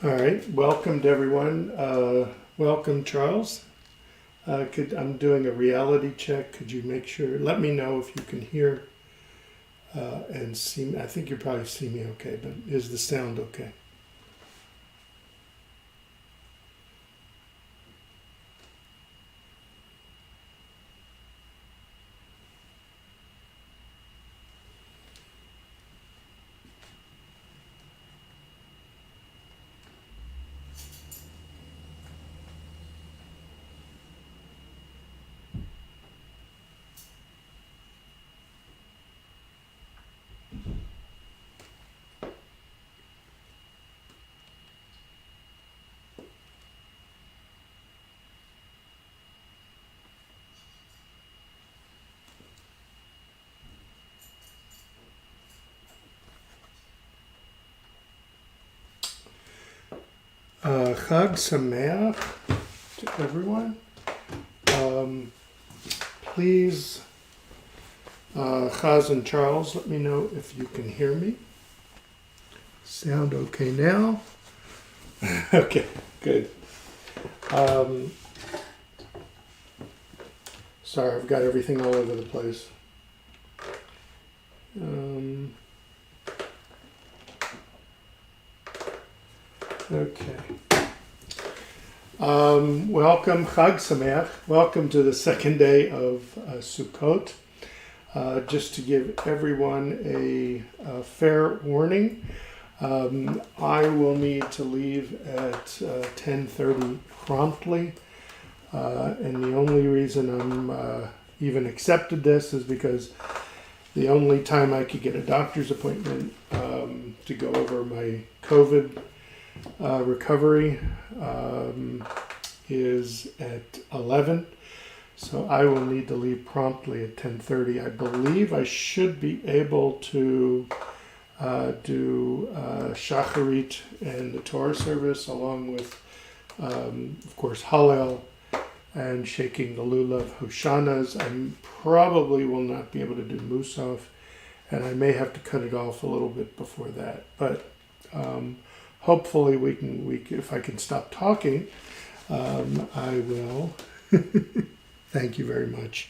All right, welcome to everyone. Welcome, Charles. I'm doing a reality check. Could you make sure? Let me know if you can hear and see me. I think you probably see me okay, but is the sound okay? Chag Sameach to everyone. Please, Chaz and Charles, let me know if you can hear me. Sound okay now? Okay, good. Sorry, I've got everything all over the place. Okay. Welcome, Chag Sameach. Welcome to the second day of Sukkot. Just to give everyone a fair warning, I will need to leave at 10:30 promptly. And the only reason I'm even accepted this is because the only time I could get a doctor's appointment to go over my COVID recovery is at 11. So I will need to leave promptly at 10:30. I believe I should be able to do Shacharit and the Torah service along with, of course, Hallel and shaking the lulav Hoshanas. I probably will not be able to do Musaf, and I may have to cut it off a little bit before that. But hopefully we can, if I can stop talking, I will. Thank you very much.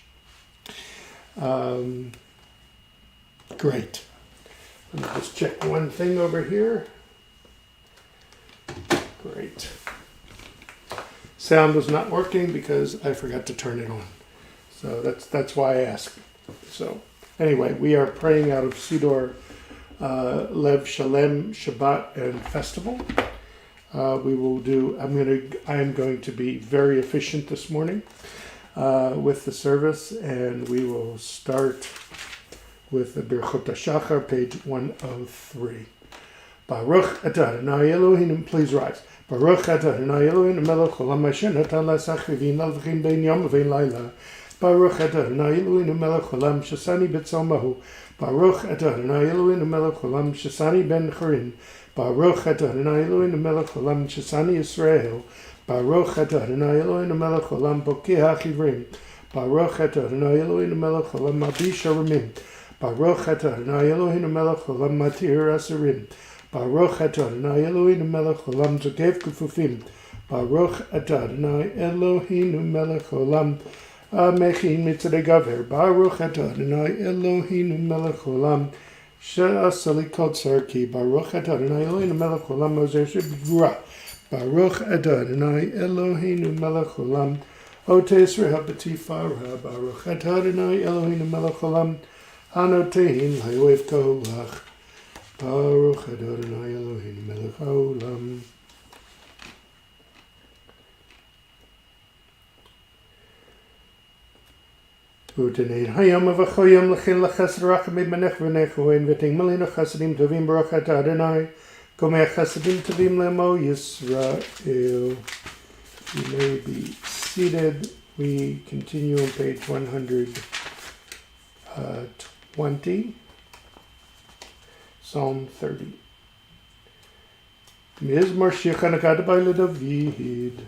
Great. Let me just check one thing over here. Great. Sound was not working because I forgot to turn it on. So that's why I asked. So anyway, we are praying out of Sidor Lev Shalem Shabbat and Festival. We will do. I am going to be very efficient this morning with the service, and we will start with the Birchot HaShachar, page 103. Baruch atah Adonai Eloheinu. Please rise. Baruch atah Adonai Eloheinu melech haolam asher natan lasach v'vin lavchim bein yom v'bein laila. Baruch atah Adonai Eloheinu melech haolam shasani b'tzomahu. Baruch atah Adonai Eloheinu melech haolam shasani ben Chorin. Baruch atah Adonai Eloheinu melech haolam shasani Yisrael. Baruch atah Adonai Eloheinu melech haolam bokeh hachivrim. Baruch atah Adonai Eloheinu melech haolam mabish haramim. Baruch atah Adonai Eloheinu melech haolam matir asarim. Baruch atah Adonai Eloheinu melech haolam zokev kufufim. Baruch atah Adonai Eloheinu melech haolam mechin mitzadei gaver. Baruch atah Adonai Eloheinu melech haolam she'asa li kotzar ki. Baruch atah Adonai Eloheinu melech haolam mozer shebigvura. Baruch atah Adonai Eloheinu melech haolam otei Yisrael b'tifara. Baruch atah Adonai Eloheinu melech haolam hanotein layoev kolach. Baruch Adonai Eloheinu melech haolam. U'tenei hayom avachoyom lechin lechesed rachamim benech v'nechoen v'ting melino chasadim tovim. Baruch atah Adonai gomech chasadim tovim lemo Yisrael. You may be seated. We continue on page 120. Psalm 30. Mizmor Shir Chanukah LeDavid.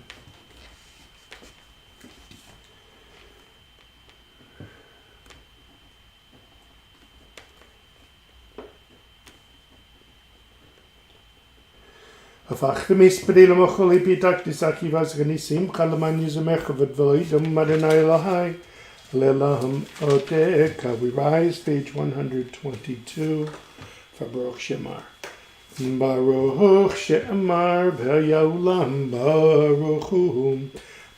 Afachdemis Padila Mocholi Pitak Disaki Vasganisim, Kalaman Yuzamecha Vadvoidum Madanai Lahai, Lelaham Odeka. We rise, page 122, for Baruch Shemar. Baruch Shemar B'Yaulam Baruchum.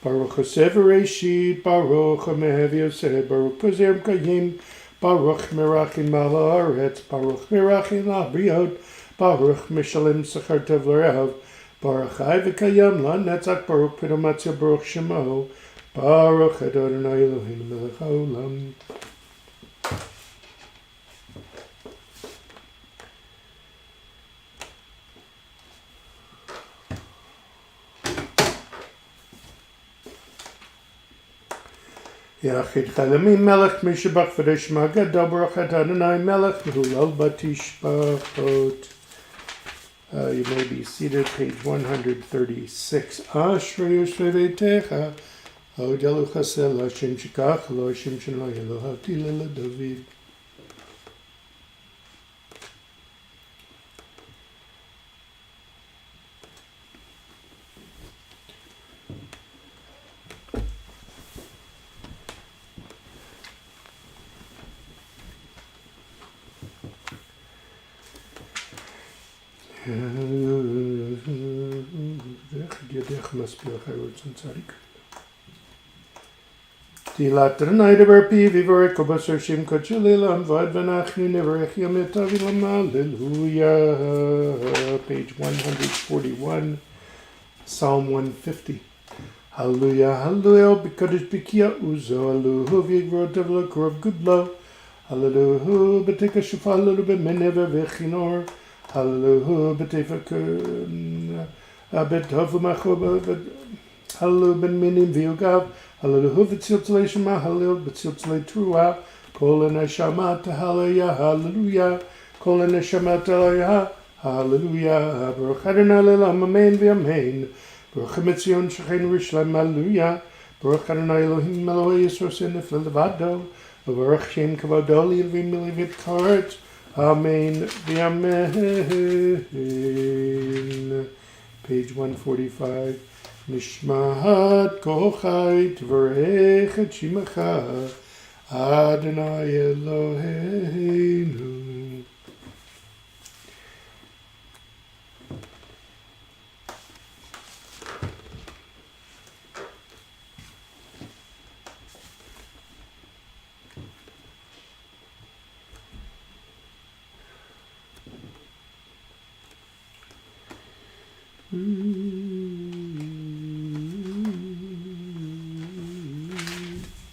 Baruch HaSever Reshit, Baruch HaMehev Yoseh, Baruch Pozerem Kayim, Baruch Merachim Malaretz, Baruch Merachim Labriot, Baruch Mishalim Sachar Tev L'Rehav, Baruch Hai V'Kayam LaNetzach, Baruch Pidomatzia, Baruch Shemo, Baruch Adonai Elohim Melech HaOlam. Yachid Chalamim Melech Mishabach V'Reshma Gadol Baruch Adonai Melech V'Hulal Batishbachot. You may be seated, page 136. Ashrei Yosef Veitecha Odelu Chasel Hashem Shikach Lo Hashem Shelo Elohati Lele David. Tilat Renai Ber Pivi Verikobas Shim Kochelilam Vad Vanachni Neverechim Etavilam Hallelujah. Page 141, Psalm 150. Hallelujah, hallelujah, Bikodesh Bikia Uzo, Hallelujah, Vigrotav Lakurov Gudlo, Hallelujah, Betika Shufal Bemeneva Vechinor, Hallelujah, Betefakun, Bethofumachob, Hallelujah, Ben Minim Viugav, Hallelujah, Vitziltzle Shema, Hallelujah, Vitziltzle Trua, Kol Neshama Hallelujah, Hallelujah, Kol Neshama Hallelujah, Hallelujah, Baruch Adonai Lelam, Amen, V'Amen, Baruch Hametzion Shechein Rishlam, Hallelujah, Baruch Adonai Elohim, Elohei Yisro Sinif Levado, Baruch Shem Kavodo L'Yevim L'Yevit Kart, Amen, V'Amen. Page 145. Nishmat kochai tvarech et shimacha Adonai Eloheinu.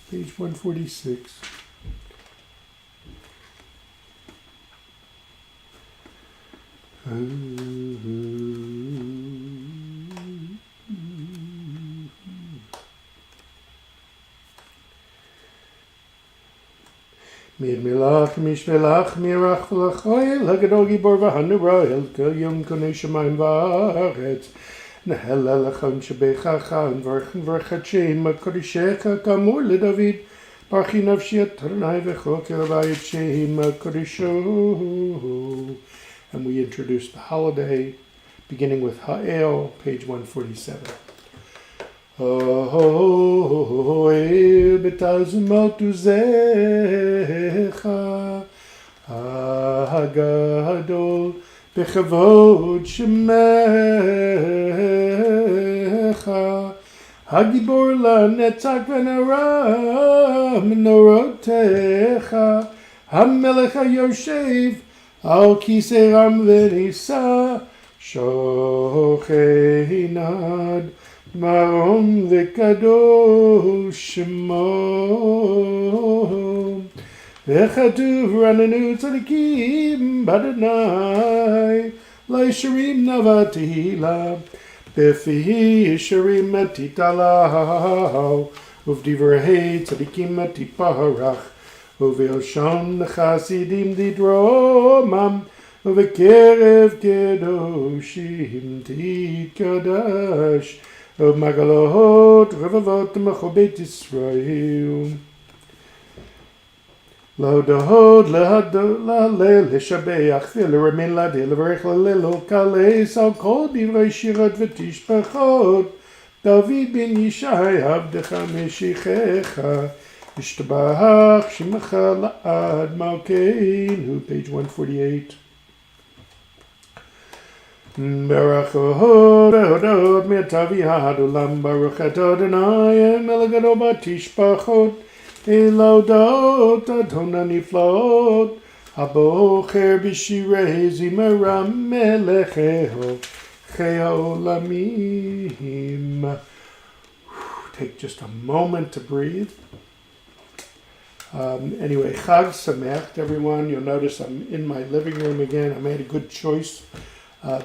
Page 146. Mir milach mishvelach mirach v'lachoyel hagadol gibor v'hanuroyel kel yom konei shamayim v'aretz nehel elachon shebechacha v'varchen v'rchatshim kodishecha kamur leDavid barchi nafshi Adonai v'choker v'ayit sheim kodisho. And we introduced the holiday, beginning with Ha'el, page 147. Betazmot uzecha Hagadol Bechavod Shemecha Hagibor LaNetzach V'Nara Menorotecha Hamelech HaYoshev Al Kisei Ram V'Nisa Shochenad Marom v'kadosh shemo v'chatuv ranenu tzadikim b'Adonai l'yisharim navatihila b'fihi yisharim atitalahu uvdivrei tzadikim atiparach uv'elshon l'chasidim didromam uv'kerev kedoshim titkadash Magalot, Revavot, Machobet Israel. Lo dehod lehadol leshabeach v'leremin ladi levarech lelelo kales al kol divrei shirot v'tishbachot David ben Yishai avdecha meshichecha Ishtabach shimacha la'ad malkeinu, page 148. Baruch Hodod metavi hadulam Baruch Adonai melagado batishbachot elodot adonaniflot habocher b'shirei zimara melecheho cheolamim. Take just a moment to breathe. Anyway, Chag Sameach to everyone. You'll notice I'm in my living room again. I made a good choice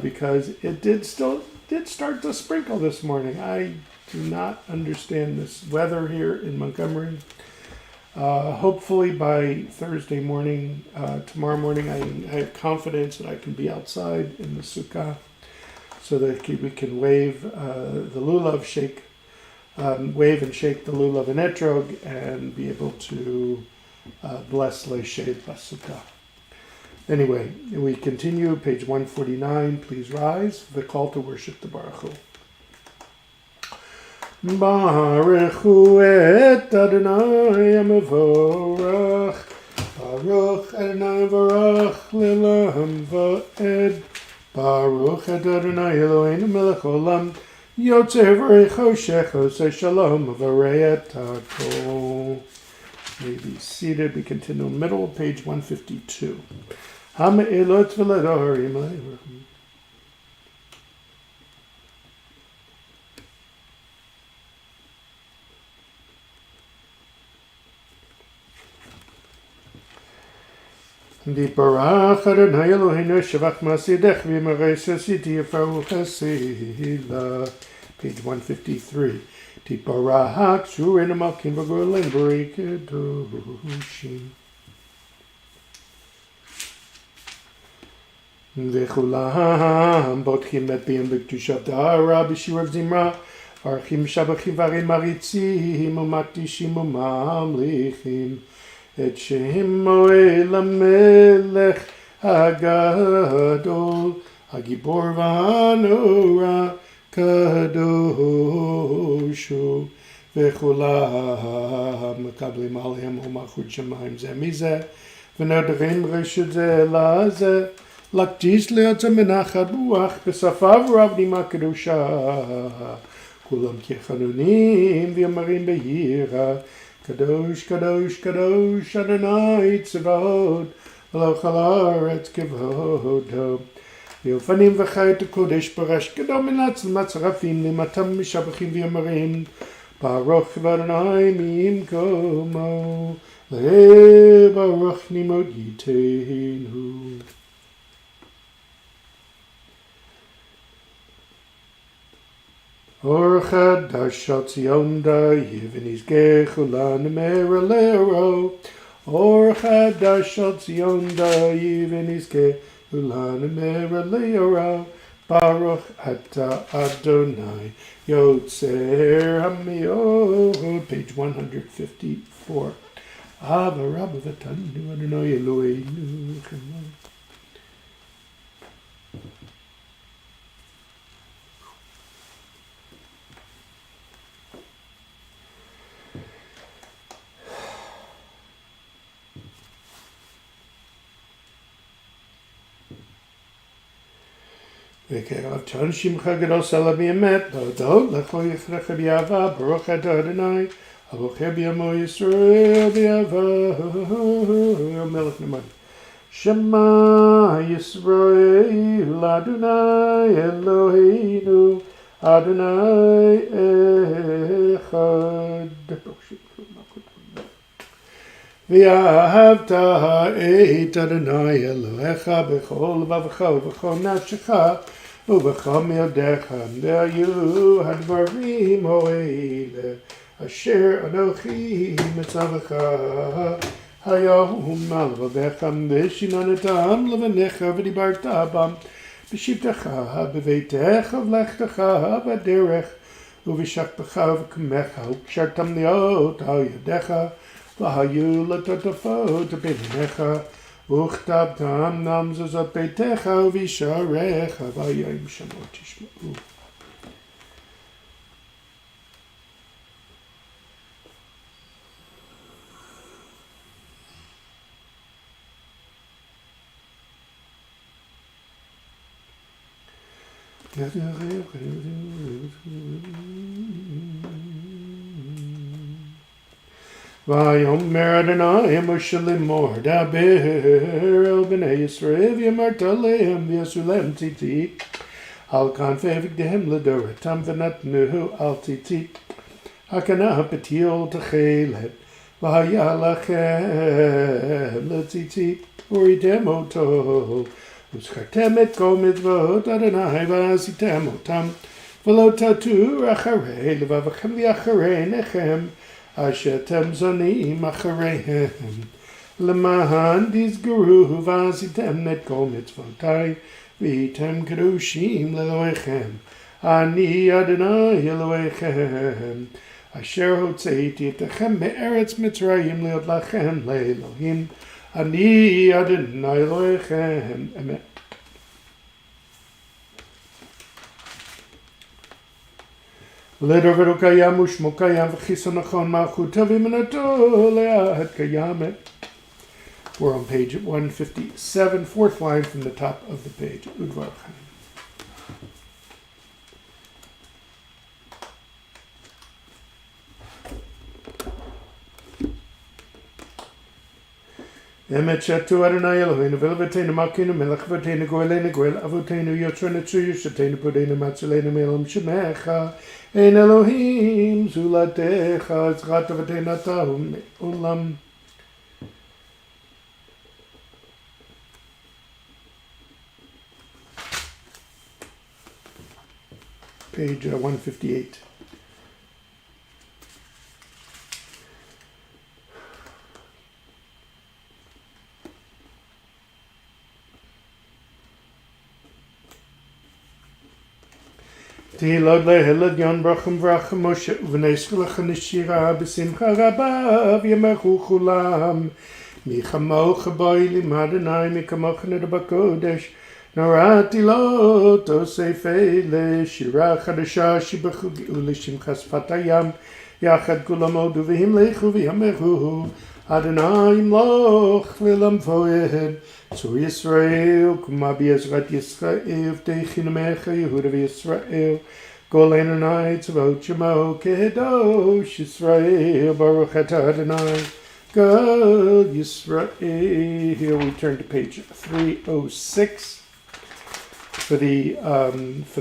because it did start to sprinkle this morning. I do not understand this weather here in Montgomery. Hopefully by Thursday morning, tomorrow morning, I have confidence that I can be outside in the Sukkah so that we can wave the lulav, wave and shake the lulav and etrog, and be able to bless Leished Basukah. Anyway, we continue, page 149. Please rise for the call to worship the Baruch Hu. Baruch Hu et Adonai Amavorach, Baruch Adonai Varach Lelam Va'ed, Baruch Adonai Eloheinu Melech Olam, Yotzer V'recho Shecho Se Shalom V'rei Etako. May be seated. We continue middle of page 152. Ha'me'elot v'ledorim le'erim. Diparach Adonai Eloheinu Shavach Masidech V'Mareis Asiti Yafaru Chasila. Page 153. Diparach Shurin Malkim V'Golem V'Rekedoshim. V'chulam Botchim Et B'yam B'Kedushat Da'ara B'Shirav Zimra Archim Shabachim V'Arim Maritzim U'Makdishim U'Mamlichim Et Shem Moel HaMelech HaGadol HaGibor V'Hanora Kadoshu V'chulam Makablim Aleim U'Malchut Shamayim Zeh Mizeh V'Nodrim Reshut Zeh Lazeh Lakdish Le'otzah Menachat Ruach B'Safav Ravdim HaKedusha Kulam Kechanunim V'Yamarim B'Yira Kadosh, Kadosh, Kadosh, Adonai Tzavot, Eloch ha'aretz kevodo. V'yofanim v'chayot HaKodesh Barash Gadol min Latzel Matzarafim Limatam Mishabachim V'Yamarim Baruch Adonai Mimkomo Le'baruch Nimod Yiteinu. Or Chadash Shal Tzion Da'iv V'nizgeh Chulan Mera Le'ero. Or Chadash Shal Tzion Da'iv V'nizgeh Chulan Mera Le'ero. Baruch Ata Adonai Yotzer HaMe'od. Page 154. Ava Rabba V'tanu Adonai Eloheinu. V'ke'av Ton Shimcha Gadol Sela B'Yemet B'Odot L'cho Yichrecha B'Yava Baruch Adonai Avocher B'Yamo Yisrael B'Yava Melech Neman Shema Yisrael Adonai Eloheinu Adonai Echad V'ahavta et Adonai Elohecha b'chol levavecha u'b'chol nafshecha u'b'chol me'odecha v'ayu hadvarim ha'ele asher anochi mitzavecha hayom al levavecha v'shinanatam levanecha v'dibarta bam b'shivtecha b'veitecha v'lechtecha b'derech u'v'shakpecha v'kamecha u'kshartam liot al yadecha והיו לטוטפות בניך, וכתבתם מזוזות ביתך ובשעריך, והיום שמות תשמעו. ויאמר אדוני משה לאמור דבר אל בני ישראל ואמרת להם ויעשו להם ציצית על כנפי בגדיהם לדורתם ונתנו על ציצית הכנף פתיל תכלת והיה לכם לציצית וראיתם אותו וזכרתם את כל מצוות אדוני ועשיתם אותם ולא תטור אחרי לבבכם ואחרי עיניכם אשר אתם זונים אחריהם למען תזכרו ועשיתם את כל מצוותיי והייתם קדושים לאלוהיכם אני אדוני אלוהיכם אשר הוצאתי אתכם מארץ מצרים להיות לכם לאלוהים אני אדוני אלוהיכם אמת. לדבר קיים ושמו קיים וחיסון נכון מלכותו ואמונתו לעד קיימת. We're on page 157, fourth line from the top of the page. Udvar Chaim. Emet shatu Adonai Eloheinu v'levateinu malkeinu melech v'ateinu goelenu goel avoteinu yotzrenu tzuyu shatenu podeinu matzaleinu me'olam shemecha ein Elohim zulatecha etzrat avoteinu atahu me'olam. Page 158. Tilod lehilad yon bracham vracham Moshe uveneskelach nishira b'simcha rabba v'yamechu chulam michamocha boilim Adonai mikamocha nedabakodesh Norati lo tosefei leshira chadasha shibachu ge'u l'shimchas fatayam yachad kulam odu v'him lechu v'yamechu Adonai imloch lilam foed Tzur Yisrael kuma b'ezrat Yisrael v'teichin amecha Yehuda v'Yisrael Kol Adonai tzavot shemo kedosh Yisrael Baruch atah Adonai Kol Yisrael. Here we turn to page 306 for the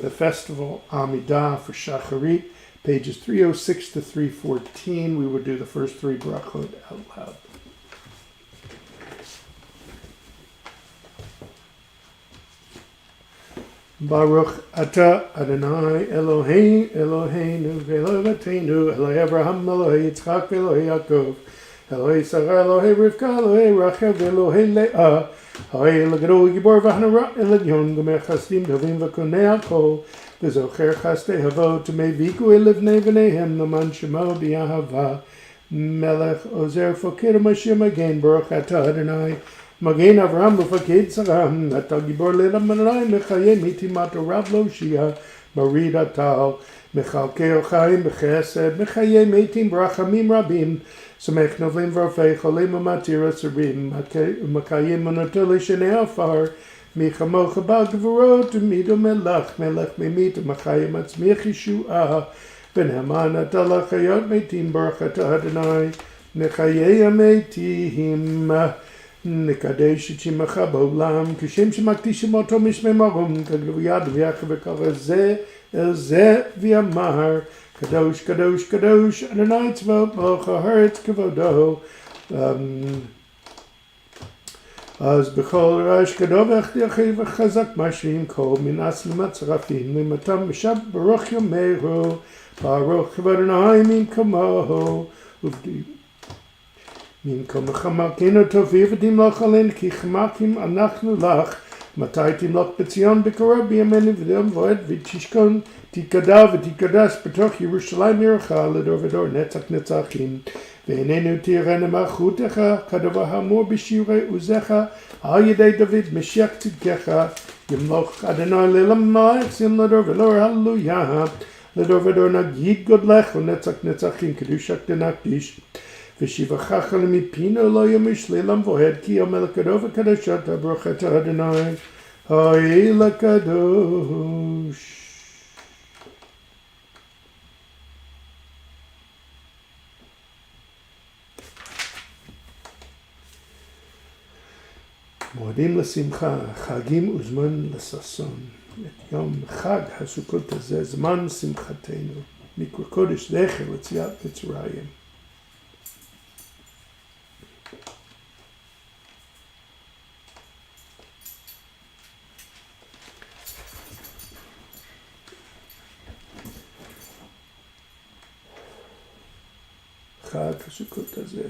festival Amidah for Shacharit, pages 306 to 314. We would do the first three brachot out loud. Baruch atah Adonai Eloheinu v'Eloheinu Eloi Abraham Eloi Yitzchak v'Eloi Yaakov Eloi Sarah Eloi Rivka Eloi Rachel v'Eloi Leah Eloi L'gadol Gibor v'Hanara Elyon Gomer Chasdim Tovim v'Konei Hakol v'Zocher Chastei Havot Meviku Elivnei v'Neihem Laman Shemo b'Yahava Melech Ozer Fokir Moshe Magen Baruch atah Adonai Magen Avraham v'Faked Sarah Atah Gibor Le'elam Adonai Mechayem Itimato Rav Lo Shia Barid Atal Mechalkei Chaim B'Chesed Mechayem Eitim Brachamim Rabim Samech Novim V'Rofei Cholim U'Matir Asarim Mekayem Monoto L'Shenei Afar Michamocha B'Gvorot U'Mido Melech Melech Memit Mechayem Atzmiach Yeshua V'Ne'eman Atah L'Chayot Meitim Baruch atah Adonai Mechayem Eitim נקדש את שמך בעולם, כשם שמקדישים אותו משמי מרום, כגלו יד ויחד וקרא זה אל זה ויאמר, קדוש קדוש קדוש, אדוני צבאות מלך הארץ כבודו. אז בכל רעש גדול ואחי וחזק משרים קול, מנס למצרפים, למתם משב ברוך יאמרו, ברוך אדוני ממקומו, ממקומך מלכנו תביא ותמלוך עלינו, כי חמקים אנחנו לך, מתי תמלוך בציון בקרוב בימינו וליום ועד ותשכון תתגדל ותתקדש בתוך ירושלים עירך לדור ודור נצח נצחים ועינינו תראינה מלכותך כדבר האמור בשיעורי עוזך על ידי דוד משיח צדקך ימלוך אדוני לעולם מלכים לדור ודור הללויה לדור ודור נגיד גודלך ונצח נצחים קדושך תנקדיש ושיבחך מפינו לא ימיש לעולם ועד כי המלך קדוש וקדשת ברוך אתה אדוני האל הקדוש. מועדים לשמחה, חגים וזמן לששון. את יום חג הסוכות הזה, זמן שמחתנו, מקרא קודש זכר ליציאת מצרים. חג הסוכות הזה.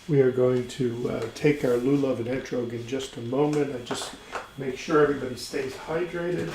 We are going to take our lulav and etrog in just a moment. I just make sure everybody stays hydrated.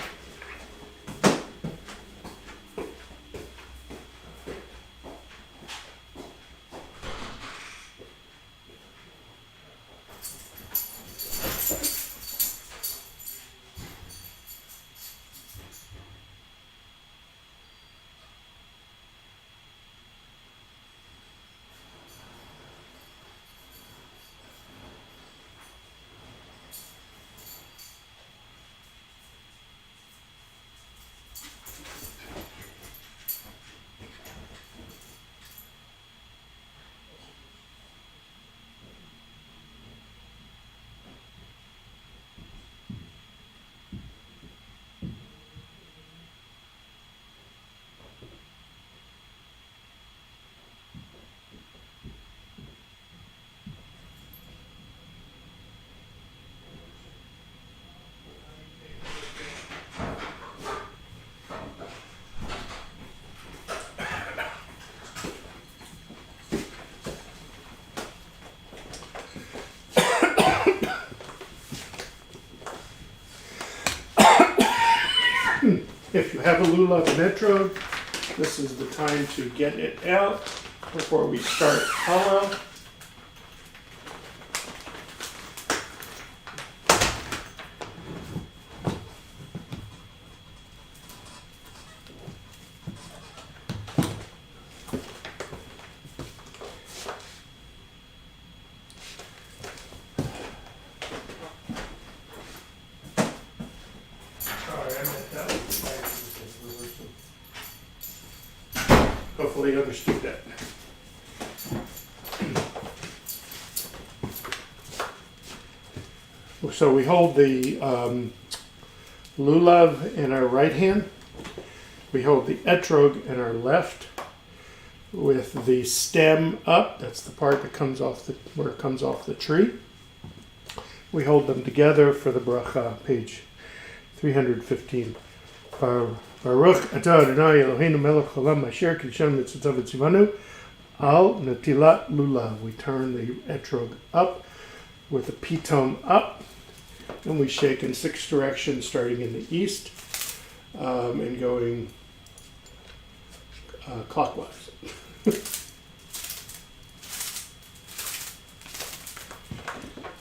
If you have a lulav and etrog, this is the time to get it out before we start challah. Hopefully you understood that. So we hold the lulav in our right hand. We hold the etrog in our left with the stem up. That's the part that comes off where it comes off the tree. We hold them together for the bracha, page 315. Baruch atah Adonai Eloheinu melech haolam asher kiddushanu mitzvotav v'tzivanu al netilat lulav. We turn the etrog up with the pitom up, and we shake in 6 directions, starting in the east and going clockwise.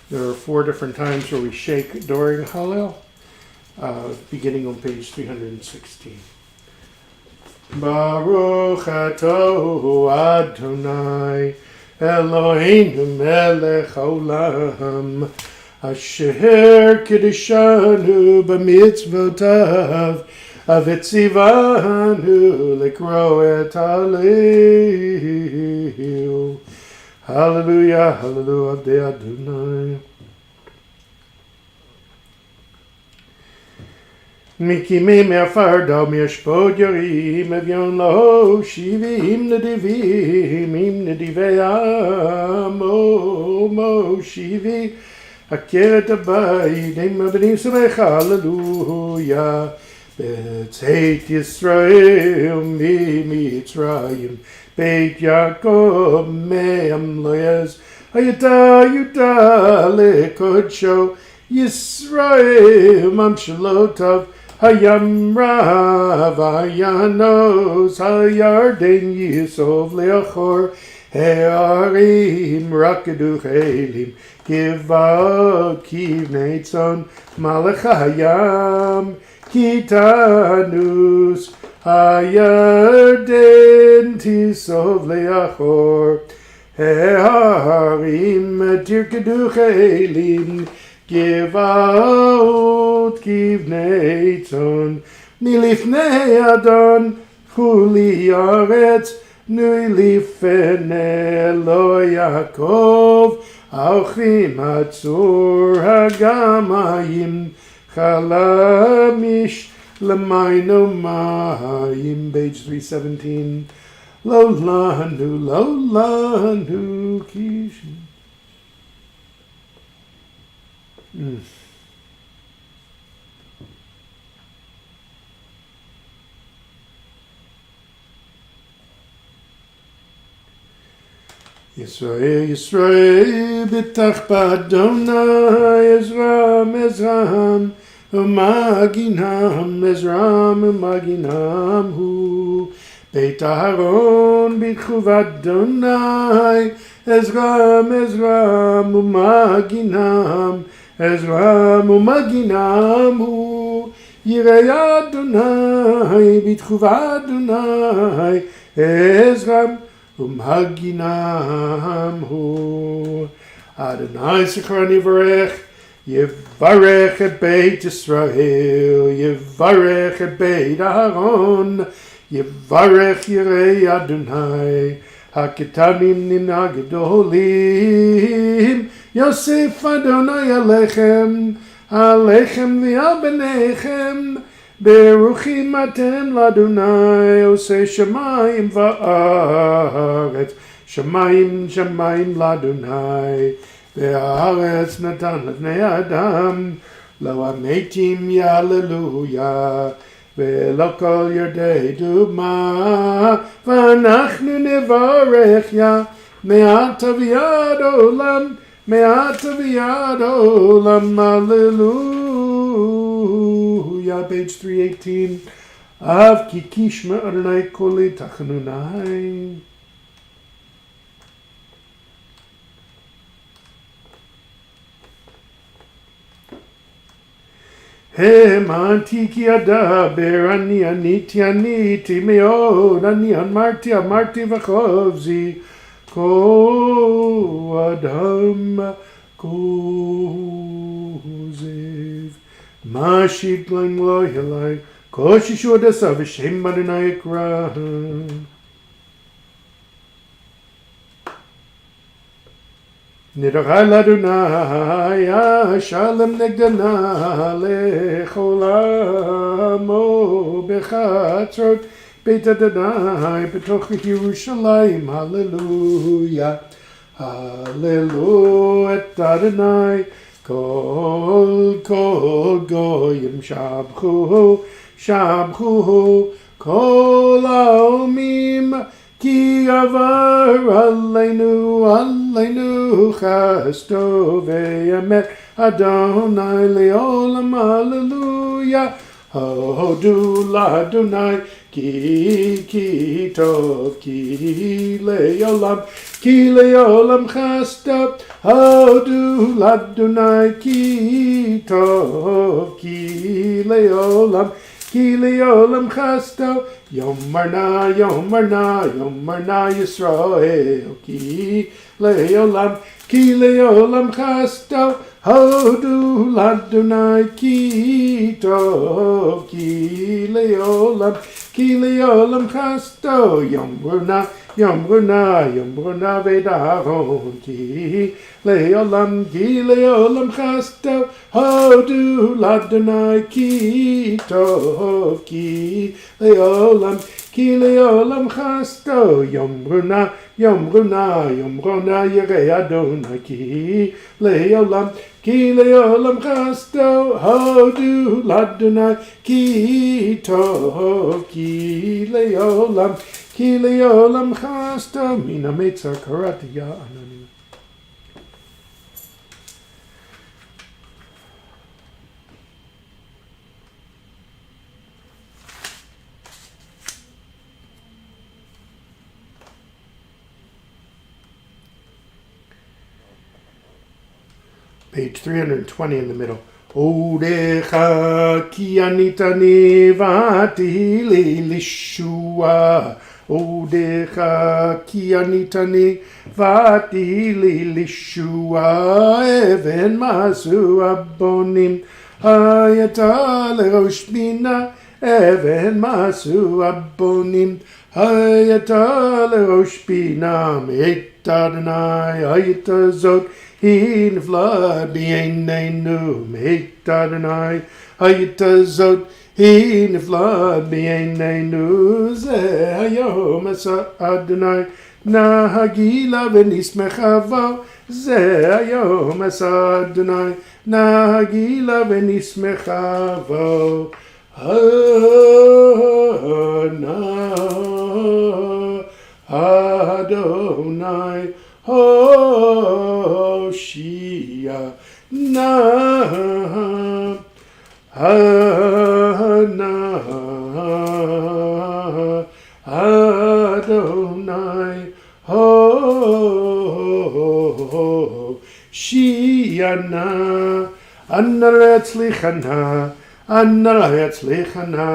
There are 4 different times where we shake during Hallel, beginning on page 316. Baruch atah Adonai Eloheinu melech haolam asher kiddushanu b'mitzvotav avitzivanu likro et aleu. Hallelujah, hallelujah, Avdei Adonai. Mikimim me'afar dal me'ashpod yarim evyon lo shivim nedivim im nedivei amo shivi akeret abayid im abnim samech hallelujah B'tzeit Yisrael mitzrayim Beit Yaakov me'am loyaz hayata yuta lekodsho Yisrael mamshalotav Hayam Rav Ayanos Hayarden Yisov Leachor He'arim Rakadu Chelim Givot Kivnetzon Malach Hayam Kitanus Hayarden Tisov Leachor He'arim Tirkadu Chelim Give out, give Nathan, Nilifnei Adon, Huli Aretz, Nilifnei Elo Yaakov, Auchim Atzur Hagamayim, Chalamish, Lamaino Mayim, page 317, Lo Lanu, Kishin. Yisrael, Yisrael, bitach b'Adonai, Ezram, Ezram, umaginam, Ezram, umaginam, hu, Beit Aharon, bitchuv Adonai, Ezram, Ezram, umaginam, Ezram umaginamu Yirei Adonai B'tchuv Adonai Ezram umaginamu Adonai Zichron Yivarech et Beit Yisrael Yivarech et Beit Aharon Yivarech Yirei Adonai Haketanim nina gedolim Yosef Adonai Alechem Alechem v'al benechem Beruchim atem l'Adonai Osei shamayim va'aretz Shamayim shamayim l'Adonai Ve'aretz natan l'bnei Adam Lo ametim yalleluya Ve'lo kol yerdei duma V'anachnu nevarech ya Me'ata v'yad olam Me'ata v'yad olam Hallelujah. Page 318 Av ki kishma Adonai koli tachanunai. Hemanti ki adaber ani aniti meod ani amarti v'chovzi ko adam kozev mashit laim lo yalai ko shishu adasa v'shem Adonai ekra. Nidachai l'Adonai shalom negdana lecholamo bechatzrot Beit Adonai betoch Yerushalayim. Hallelujah, hallelujah et Adonai kol goyim shabchu kol haomim Ki avar aleinu chasto ve'emet Adonai le'olam hallelujah. Hodu l'Adonai ki tov, ki leolam chasto, hodu ladonai ki tov, ki leolam chasto, Yomarna Yisrael, ki leolam chasto, hodu ladonai ki tov, ki leolam chasto, Yomruna vedaron, ki leolam chasto, hodu ladonai ki tov, ki leolam chasto, Yomruna yirei Adonai, ki leolam chasto, hodu ladonai ki tov, ki leolam chasto, mina metzar karati ya anani. Page 320 in the middle. Odecha ki anitani vati lishua. Odecha ki anitani vati lishua. Even masu abonim hayata lerosh bina. Even masu abonim hayata lerosh bina. Meita Adonai hayata zot. In flood b'einenu meita Adonai hayita zot. In flood b'einenu ze hayom asa Adonai nahagila v'nismechavo. Ze hayom asa Adonai nahagila v'nismechavo. Adonai Hoshia na Adonai Hoshia na Anaretz lichana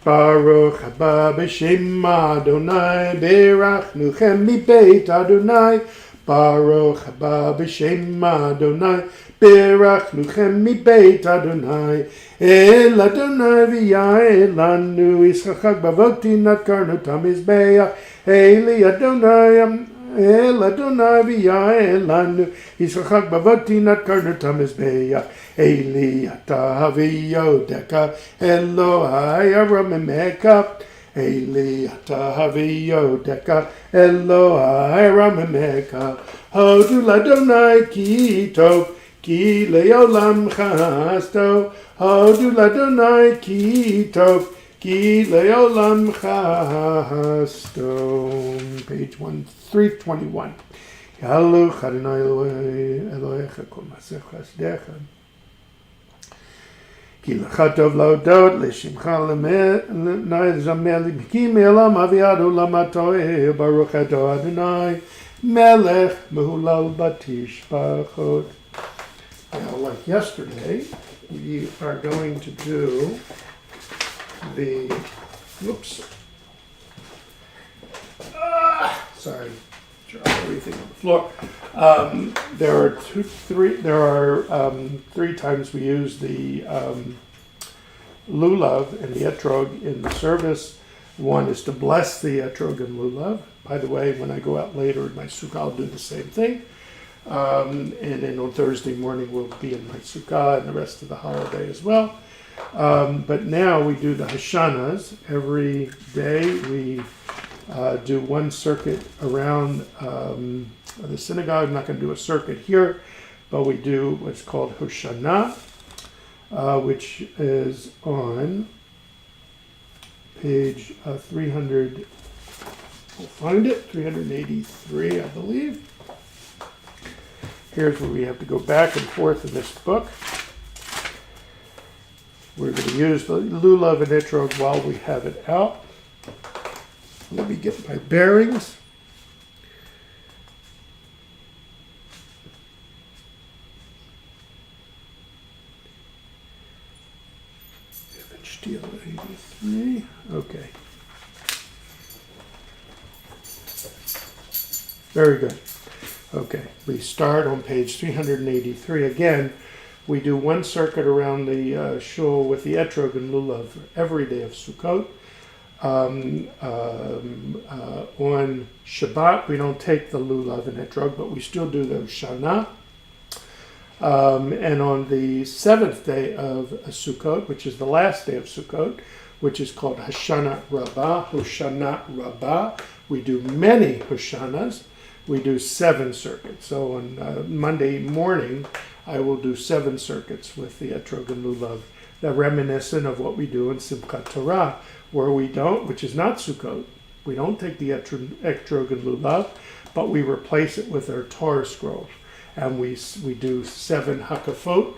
Baruch haba b'shem Adonai berachnuchem mibeit Adonai. Baruch haba b'shem Adonai berachnuchem mibeit Adonai. El Adonai v'yael lanu Yisachak bavoti natkarnu tamizbeach. Eli Adonai El Adonai v'yael lanu Yisachak bavoti natkarnu tamizbeach. Eli ata v'yodeka Elohai aramemeka. Eli ata v'yodeka Elohai aramemeka. Hodu ladonai ki tov, ki leolam chasto. Hodu ladonai ki tov, ki leolam chasto. Page 321. Yaluch Adonai Elohecha kol masech chasdecha. Ki lechatov laudot leshimcha l'zameh libki me'olam aviadu lamatoe baruch ato Adonai melech mehulal batishpachot. Now, like yesterday, we are going to do the sorry, drop everything on the floor. There are three times we use the lulav and the etrog in the service. One is to bless the etrog and lulav. By the way, when I go out later in my sukkah, I'll do the same thing. And then on Thursday morning, we'll be in my sukkah and the rest of the holiday as well. But now we do the Hashanas. Every day we do one circuit around the synagogue. I'm not going to do a circuit here, but we do what's called Hoshana, which is on page 300. We'll find it, 383, I believe. Here's where we have to go back and forth in this book. We're going to use the lulav and etrog while we have it out. Let me get my bearings. Steel 83. Okay. Very good. Okay, we start on page 383. Again, we do one circuit around the shul with the etrog and lulav every day of Sukkot. On Shabbat, we don't take the lulav and etrog, but we still do the Shana. And on the seventh day of Sukkot, which is the last day of Sukkot, which is called Hoshana Rabbah, we do many Hoshanas. We do 7 circuits. So on Monday morning, I will do 7 circuits with the etrog and lulav. They're reminiscent of what we do in Simchat Torah, where we don't, which is not Sukkot. We don't take the etrog and lulav, but we replace it with our Torah scrolls. And we do 7 hakafot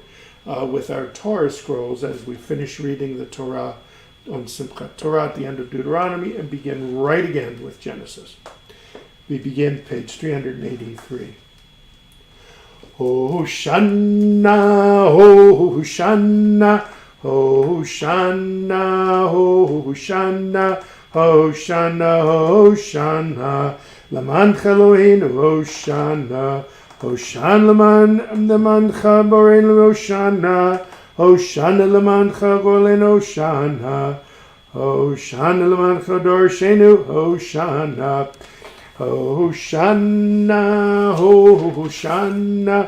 with our Torah scrolls as we finish reading the Torah on Simchat Torah at the end of Deuteronomy and begin right again with Genesis. We begin page 383. Hoshana, Hoshana, Hoshana, Hoshana, Hoshana, Hoshana, Laman Eloheinu, Hoshana, Hoshana Laman Chaborein Hoshana, Hoshana Laman Chaborein Hoshana, Hoshana Laman Chadorshenu, Hoshana, Hoshana, Hoshana,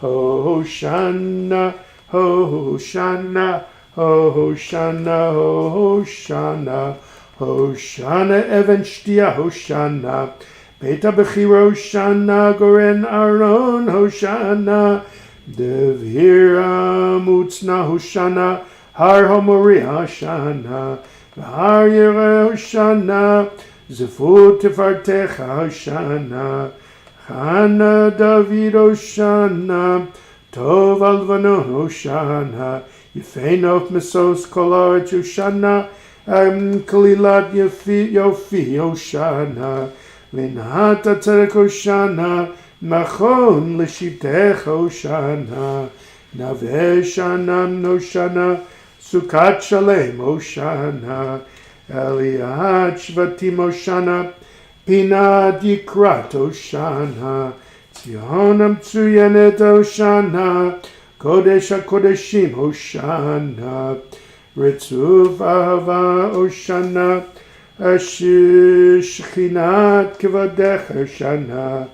Hoshana, Hoshana, Hoshana, Hoshana, Hoshana, Even Shtia, Hoshana, Beta Bechira, Hoshana, Goren Aron, Hoshana, Devhira, Mutzna, Hoshana, Har Homoria, Hoshana, Har Yere, Hoshana, Zefut Tefartecha, Hoshana, Chana David, Hoshana, Tov Alvanon, Hoshana, Yefenot Mesos Kolaret, Hoshana, Kalilat Yofi, Hoshana, Linata Tzedek, Hoshana, Machon Lishitech, Hoshana, Naveshanam, Hoshana, Sukkot Shalem, Hoshana, Eliat Shvatim, Hoshana, Pinat Yikrat, Hoshana, Tzionam Tzuyanet, Hoshana, Kodesh HaKodeshim, Hoshana, Ritzuf Ahava, Hoshana, Shechinat Kevadech, Hoshana,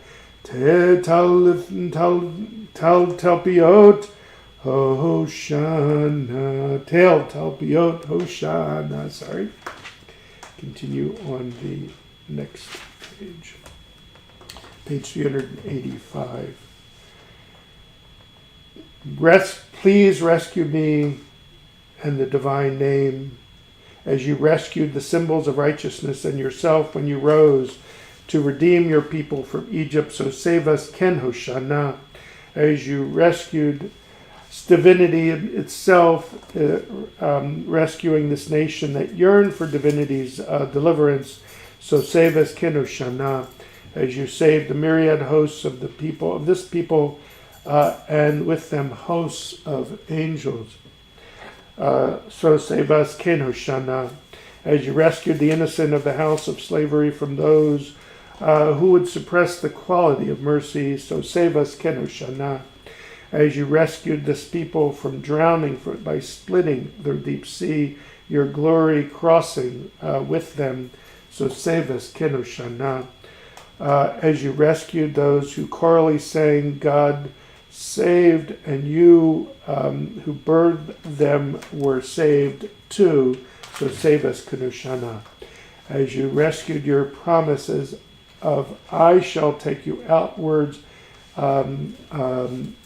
Talpiot, Hoshana, Talpiot, Hoshana, sorry. Continue on the next page. Page 385. Please rescue me and the divine name, as you rescued the symbols of righteousness and yourself when you rose to redeem your people from Egypt. So save us, Ken Hoshana, as you rescued divinity itself, rescuing this nation that yearned for divinity's deliverance. So save us, Ken Hoshana, as you saved the myriad hosts of the people of this people, and with them hosts of angels. So save us, Ken Hoshana, as you rescued the innocent of the house of slavery from those who would suppress the quality of mercy. So save us, Ken Hoshana, as you rescued this people from drowning by splitting the deep sea, your glory crossing with them. So save us, Ken Hoshana, as you rescued those who chorally sang, God saved, and you who birthed them were saved too. So save us, Ken Hoshana, as you rescued your promises of I shall take you outwards,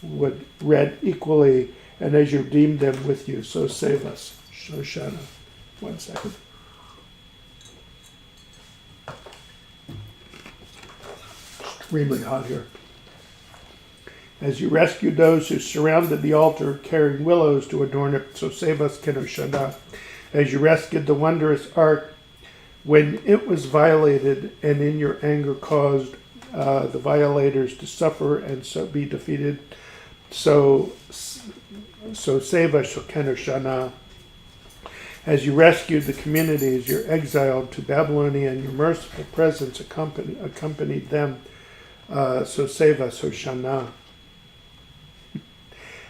would read equally, and as you redeemed them with you. So save us, Hoshana. 1 second. Extremely hot here. as you rescued those who surrounded the altar carrying willows to adorn it. So save us, Kenoshana. As you rescued the wondrous ark when it was violated, and in your anger caused the violators to suffer and so be defeated. So save us, Kenoshana. As you rescued the communities you're exiled to Babylonia, and your merciful presence accompanied them. So save us, Hoshana.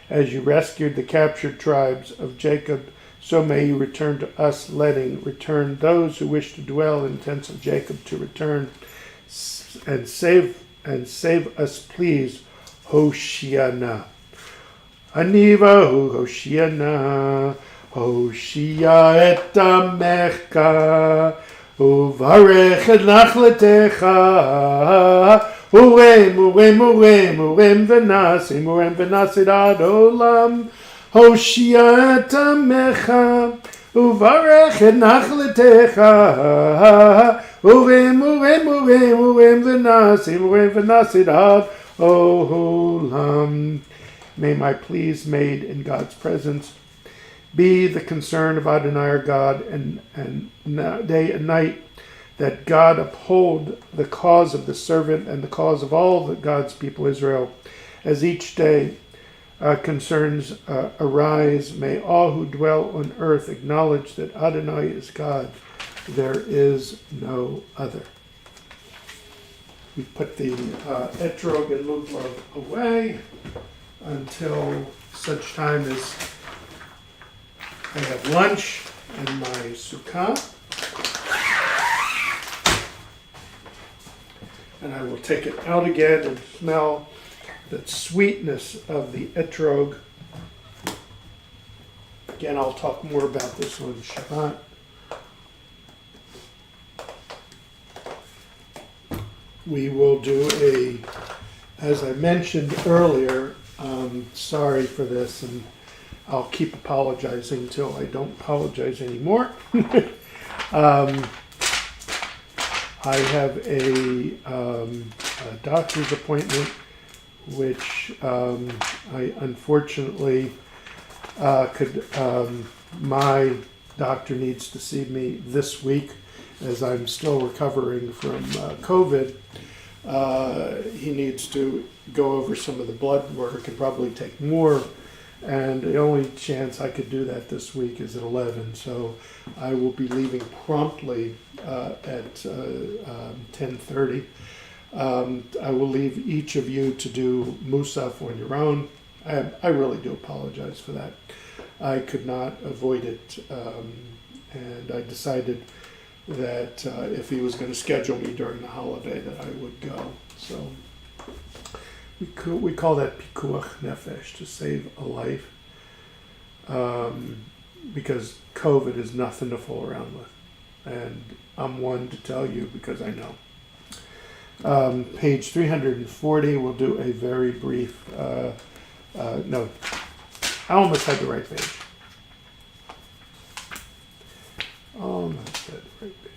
As you rescued the captured tribes of Jacob, so may you return to us, return those who wish to dwell in tents of Jacob to return, and save us, please, Hoshiana. Anivahu Hoshiana, Hoshia et amecha, uvarech et nachletecha, urem v'nasid ad olam, Hoshia et amecha, uvarech et nachletecha, urem v'nasid ad olam. May my pleas made in God's presence be the concern of Adonai our God, and day and night, that God uphold the cause of the servant and the cause of all the God's people Israel. As each day concerns arise, may all who dwell on earth acknowledge that Adonai is God. There is no other. We put the etrog and lublov away until such time as I have lunch and my sukkah, and I will take it out again and smell the sweetness of the etrog. Again, I'll talk more about this on Shabbat. We will do as I mentioned earlier, sorry for this, and I'll keep apologizing till I don't apologize anymore. I have a doctor's appointment, which I unfortunately my doctor needs to see me this week, as I'm still recovering from COVID. He needs to go over some of the blood work and probably take more. And the only chance I could do that this week is at 11. So I will be leaving promptly at 10:30. I will leave each of you to do Musaf on your own. I really do apologize for that. I could not avoid it. And I decided that if he was going to schedule me during the holiday, that I would go. So we call that pikuach nefesh, to save a life, because COVID is nothing to fool around with, and I'm one to tell you because I know. Page 340, we'll do a very brief, no, I almost had the right page. Almost had the right page.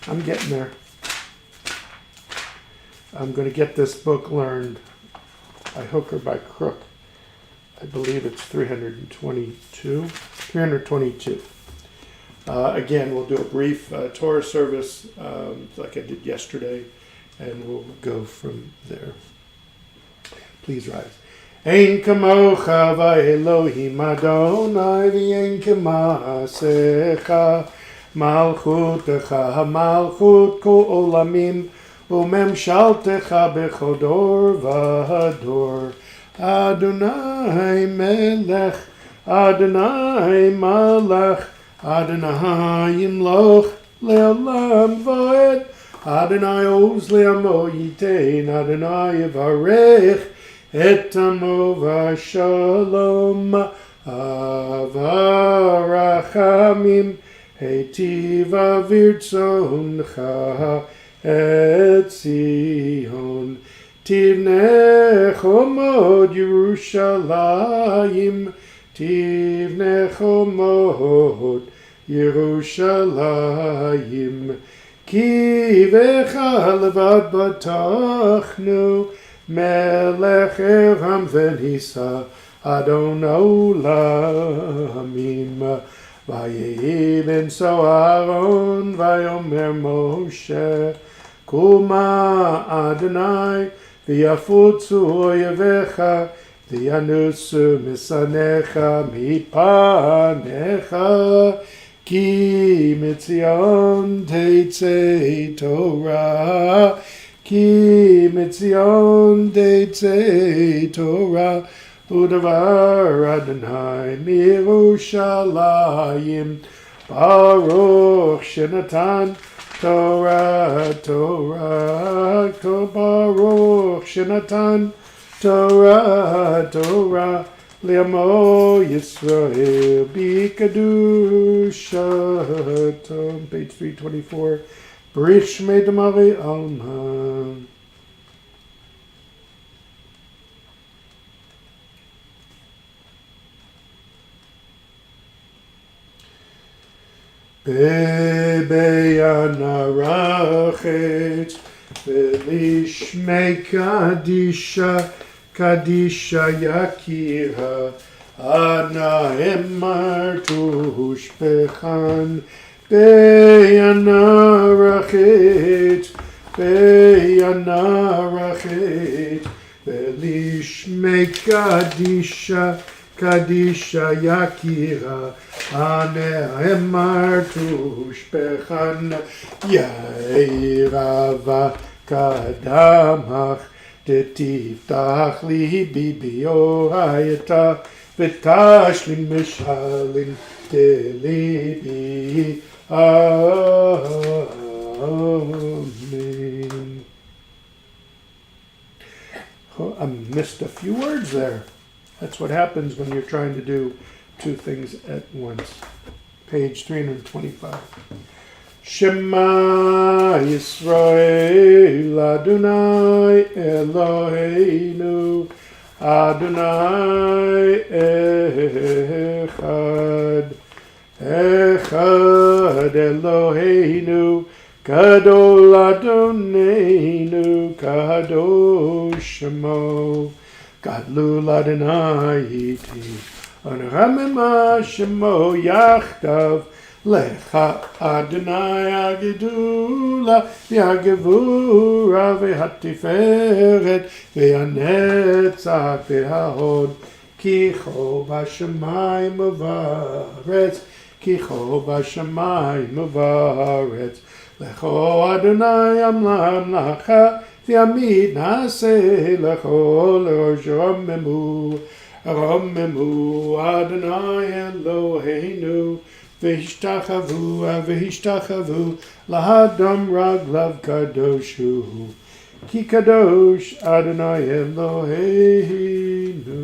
I'm getting there. I'm going to get this book learned by hook or by crook. I believe it's 322. Again, we'll do a brief Torah service like I did yesterday, and we'll go from there. Please rise. Ein kamocha v'Elohim Adonai v'ein k'maasecha malchutecha hamalchut kol olamim u'memshaltecha b'chol dor v'dor. Adonai melech, Adonai malach, Adonai yimloch le'olam v'ed. Adonai oz le'amo yitein, Adonai yivarech et amo v'shalom avarachamim heitiva virtzoncha et Zion Tivnei chomod Yerushalayim, Tivnei chomod Yerushalayim, Ki v'chalevad batachnu, Melech Eram v'nisa, Adon Olamim. Vayehi so Aaron, Vayomer Moshe, Kuma Adonai, V'yafutzu oyevecha, V'yanusu misanecha mipanecha, Ki mitzion teitzei Torah, Ki mitzion teitzei Torah, Udavar Adonai Mirushalayim, Baruch Shenatan Torah, Torah, Baruch Shenatan Torah, Torah, Le'amo Yisrael B'Kedushat, page 324, Brich Shmei Damari Alma. Be'yanarachet Ve'lishmei Kadisha Yakira Ahayem Tushpechan Be'yanarachet Ve'lishmei Kadisha Yakira Ahayem Tushpechan Yairava Kadamach Detiftach Libi Biohayata V'tashlim Mishalim Telibi. Amen. Oh, I missed a few words there. That's what happens when you're trying to do two things at once. Page 325. Shema Yisrael Adonai Eloheinu Adonai Echad Eloheinu Gadol Adoneinu Kadosh Shemo Gadlu Adonai iti Anramema Shemo Yachdav Lecha Adonai Agidula V'Hagevura V'Hatiferet V'Hanetzach V'Hahod Kicho B'Shamayim Uvaretz Kicho B'Shamayim Uvaretz Lecho Adonai Amlacha V'Amid Naseh Lecho Rommemu Adonai Eloheinu V'Hishtachavu Lahadam Raglav Kadoshu Ki Kadosh Adonai Eloheinu.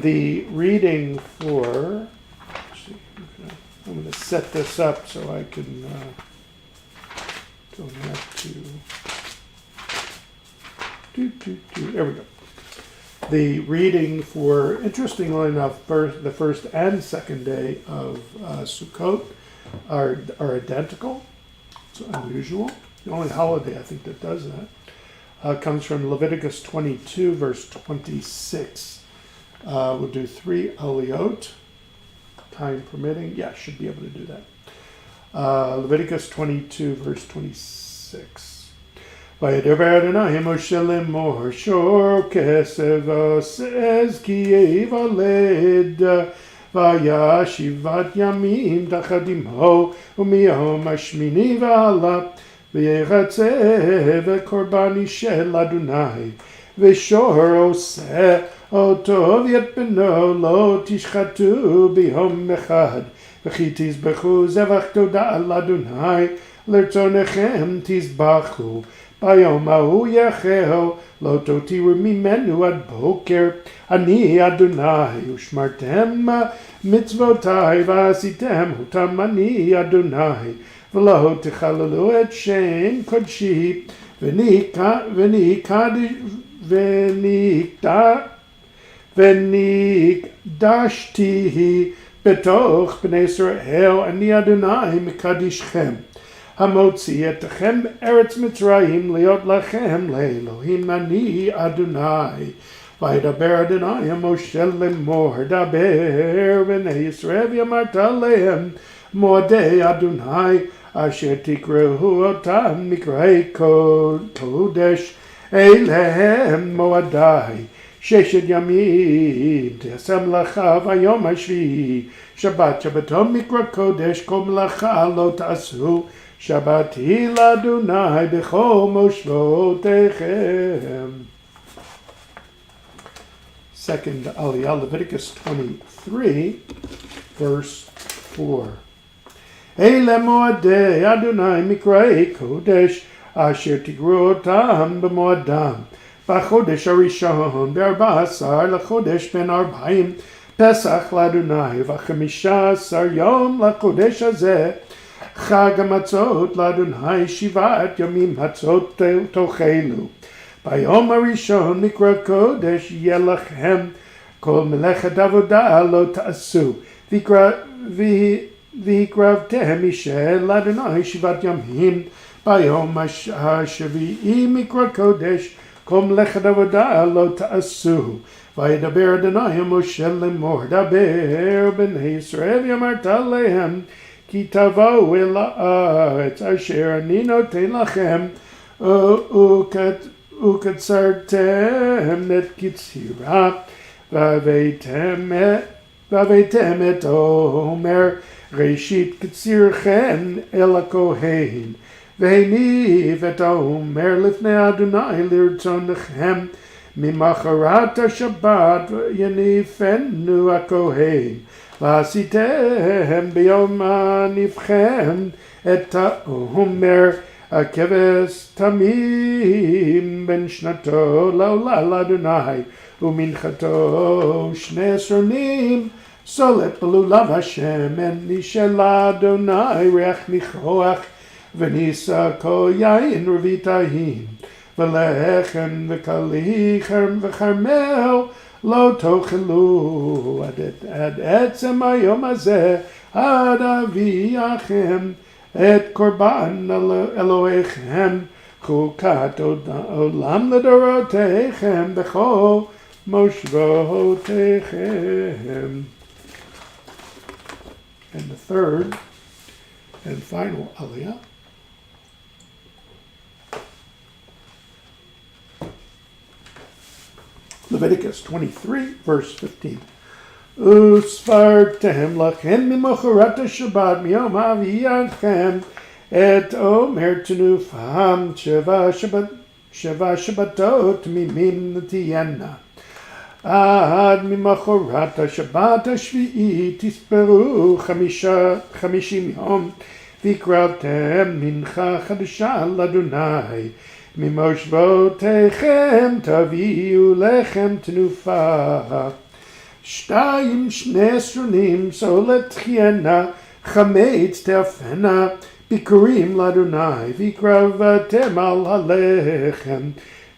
The reading for, I'm going to set this up so I can don't have to there we go. The reading for, interestingly enough, the first and second day of Sukkot are identical. It's unusual. The only holiday I think that does that comes from Leviticus 22, verse 26. We'll do 3 aliyot, time permitting. Yeah, should be able to do that. Leviticus 22, verse 26. Vayedaber Adonai Moshe lemor shor kesev says ki yivaled vayashivat yamim tachadimho umiyom hashmini v'ala v'yechatzeh v'korban shel Adonai v'shor oseh oto v'yetbeno lo tishchatu b'yom echad v'chi tizbechu zevach toda al Adonai l'rtzonechem tizbachu Bayom ahu yacheho lo totiru mimenu ad boker ani Adonai ushmartem mitzvotai v'asitem hutam ani Adonai v'lo techalalu et shem kodshi ונקדשתי בתוך בני ישראל, אני אדוני מקדישכם, המוציא אתכם מארץ מצרים להיות לכם לאלוהים, אני אדוני. וידבר אדוני משה לאמור, דבר בני ישראל ואמרת להם, מועדי אדוני אשר תקראו אותם מקראי קודש, אלה הם מועדי. 6 ימים תעשה מלאכה, ויום השביעי שבת שבתו מקרא קודש, כל מלאכה לא תעשו, שבתי לאדוני בכל מושבותיכם. Second Aliyah, Leviticus 23, verse 4. אלה מועדי אדוני מקראי קודש, אשר תקראו אותם במועדם. בחודש הראשון, ב14 לחודש בן 40, פסח לאדוני, ו15 יום לחודש הזה, חג המצות לאדוני, 7 ימים מצות תאכלו. ביום הראשון מקרא קודש יהיה לכם, כל מלאכת עבודה לא תעשו, והקרבתם אישה לאדוני 7 ימים. ביום השביעי מקרא קודש, כל מלאכת עבודה לא תעשו. וידבר אדוני משה לאמור, דבר בני ישראל ואמרת להם, כי תבואו אל הארץ אשר אני נותן לכם, וקצרתם את קצירה, והבאתם את עומר ראשית קצירכם אל הכהן, והניף את העומר לפני אדוני לרצונכם, ממחרת השבת יניפנו הכהן, ועשיתם ביום הניפכם את העומר הכבש תמים בן שנתו לעולה לאדוני, ומנחתו 2 סרנים סולת בלולב השמן, של אדוני ריח ניחוח, ונישא כל יין רביתאים, ולחם וקליחם וחרמל לא תאכלו עד עצם היום הזה, עד אביאכם את קורבן אלוהיכם, חוקת עולם לדורותיכם בכל מושבותיכם. And the third and final aliyah, Leviticus 23, verse 15. וספרתם לכם ממחרת השבת מיום אביאכם את עומר תנופם, 7 שבתות תמימים תהיינה. עד ממחרת השבת השביעית תספרו 50 יום, והקרבתם מנחה חדשה לאדוני. ממושבותיכם תביאו לחם תנופה. 2 2 סרנים סולת תחיינה, חמץ תאפנה, ביקורים לאדוני, והקרבתם על הלחם.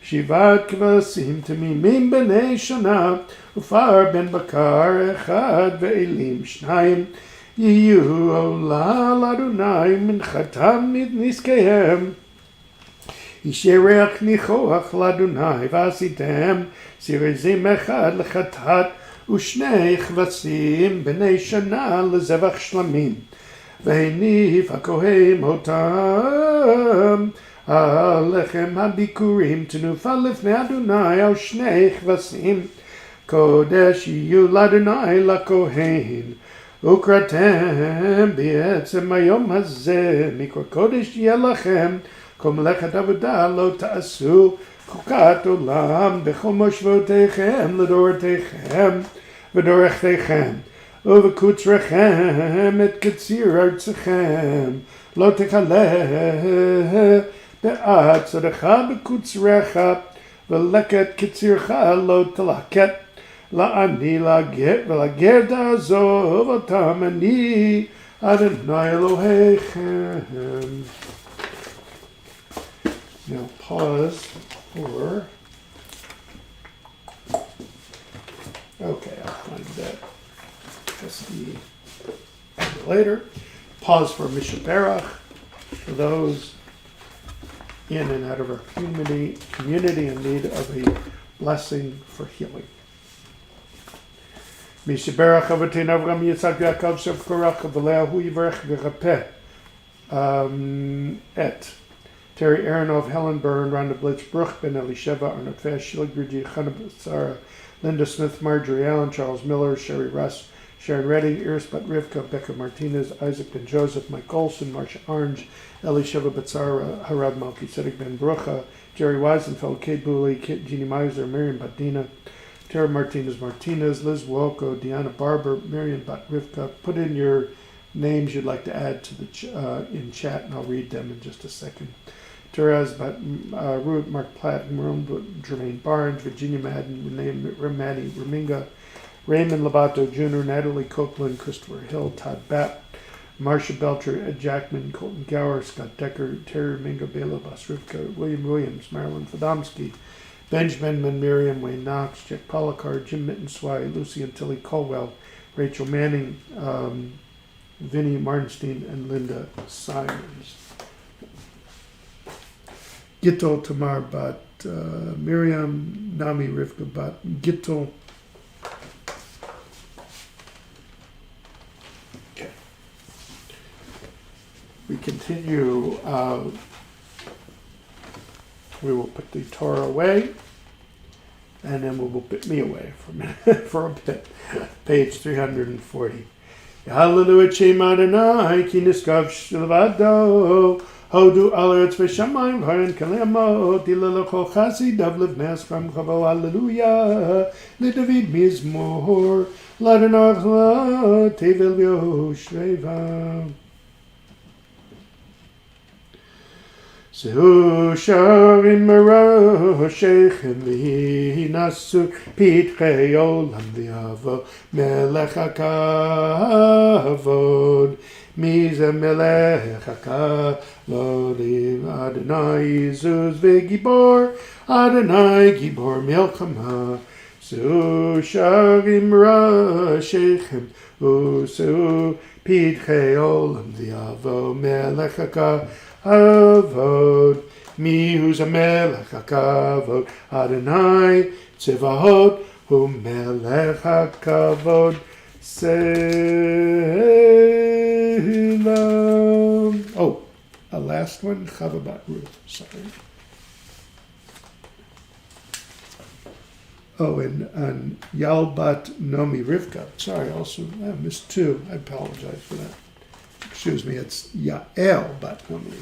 7 כבשים תמימים בני שנה, ופר בן בקר 1, ואלים 2, יהיו עולה לאדוני מנחתם נזקיהם. אישי ריח ניחוח לאדוני, ועשיתם זרזים 1 לחטאת, ו2 כבשים בני שנה לזבח שלמים. והניף הכהן אותם הלחם הביקורים תנופה לפני אדוני על 2 כבשים, קודש יהיו לאדוני לכהן. וקראתם בעצם היום הזה מקרא קודש יהיה לכם, כל מלאכת עבודה לא תעשו, חוקת עולם בכל מושבותיכם לדורותיכם ודורכיכם. ובקוצריכם את קציר ארצכם, לא תכלה בעד צדך בקוצריך, ולקט קצירך לא תלקט. לעני ולגר תעזוב אותם, אני אדוני אלוהיכם. Now pause for, okay, I'll find that SD later. Pause for Mishaberach, for those in and out of our community in need of a blessing for healing. Mishaberach Avatin Avram Yitzhak Yaakov Shev Korach V'Leahu Yivarech V'Rapeh Et Terry Aronoff, Helen Byrne, Rhonda Blitz, Bruch Ben Elisheva, Arnold Fesh, Sheila Grugy, Chana Sarah, Linda Smith, Marjorie Allen, Charles Miller, Sherry Russ, Sharon Reddy, Iris Bat Rivka, Becca Martinez, Isaac Ben Joseph, Mike Olson, Marcia Orange, Elisheva Batsara, Harad Malki, Sedig Ben Brucha, Jerry Weisenfeld, Kate Booley, Jeannie Meiser, Miriam Badina, Tara Martinez, Liz Wolko, Deanna Barber, Miriam Bat Rivka. Put in your names you'd like to add to the in chat, and I'll read them in just a second. Therese Ruth, Mark Platt, Jermaine Barnes, Virginia Madden, Maddie Raminga, Raymond Labato Jr., Natalie Copeland, Christopher Hill, Todd Batt, Marcia Belcher, Ed Jackman, Colton Gower, Scott Decker, Terry Minga, Bela Basrivka, William Williams, Marilyn Fadomsky, Benjamin Miriam, Wayne Knox, Jack Polakar, Jim Mittenswy, Lucy and Tilly Colwell, Rachel Manning, Vinnie Martinstein, and Linda Simons. Gittel Tamar Bat Miriam, Nami Rivka Bat Gittel. Okay. We continue. We will put the Torah away, and then we will put me away for a bit. Page 340. Hallelujah, Shem Adonai, ki niskav shlevado. Hodu aletz v'shamayim v'harin kalemot ilalecho chasidav levnes from chavo. Hallelujah, leDavid mizmor ladanach tevel v'yoshveva. Zehu sharim meroshechem v'hinasu pitchei olam v'yavo melech hakavod. Mize melech hakavod Adonai Zuz v'gibor Adonai gibor milchama. Zehu sharim meroshechem u'zehu pitchei olam v'yavo melech hakavod. Avod, mi who's a melech hakavod, Adonai tzivahot, hu melech hakavod, selam. Oh, a last one, Chavabat Ruth, sorry. Oh, and Yalbat Nomi Rivka, sorry, also, I missed two, I apologize for that. Excuse me, it's Yael Bat Nomi.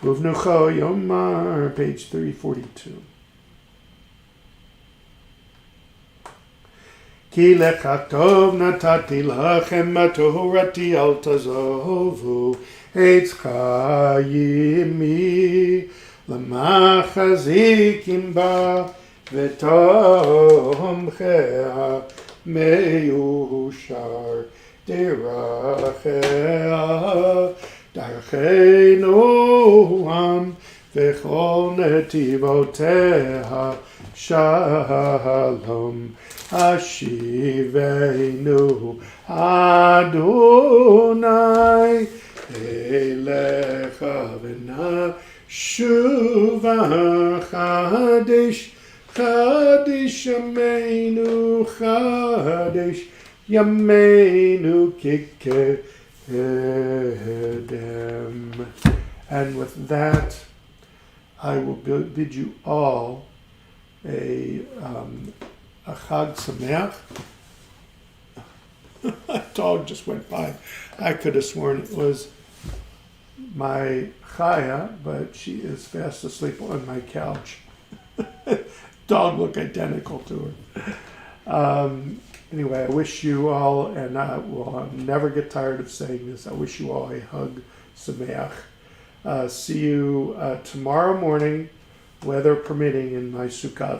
Uvnucho Yomar, page 342. Ki lecha tov natati lachem matorati al tazovu eitz chayimi lamachazikim ba v'tomchea meyushar Derachea, Darcheinu am, v'chol netivoteha, shalom, ashivenu, Adonai, elecha v'nashuva chadish, chadish yameinu, chadish Yameinu kikedem. And with that, I will bid you all a Chag Sameach. A dog just went by. I could have sworn it was my Chaya, but she is fast asleep on my couch. Dog look identical to her. Anyway, I wish you all, and I will never get tired of saying this, I wish you all a Hug Sameach. See you tomorrow morning, weather permitting, in my Sukkot.